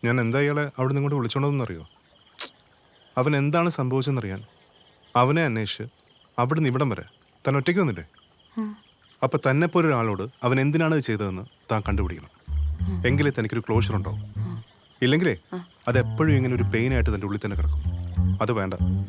ഞാൻ എന്താ ഇയാളെ അവിടെ നിന്ന് ഇങ്ങോട്ട് വിളിച്ചോണ്ടെന്നറിയോ? അവൻ എന്താണ് സംഭവിച്ചെന്നറിയാൻ അവനെ അന്വേഷിച്ച് അവിടെ നിന്ന് ഇവിടം വരെ താൻ ഒറ്റയ്ക്ക് വന്നില്ലേ? അപ്പൊ തന്നെ പോലെ ഒരാളോട് അവൻ എന്തിനാണ് ഇത് ചെയ്തതെന്ന് താൻ കണ്ടുപിടിക്കണം. എങ്കിലേ തനിക്കൊരു ക്ലോഷർ ഉണ്ടാവും. ഇല്ലെങ്കിലേ അതെപ്പോഴും ഇങ്ങനെ ഒരു പെയിനായിട്ട് തൻ്റെ ഉള്ളിൽ തന്നെ കിടക്കും. അത് വേണ്ട.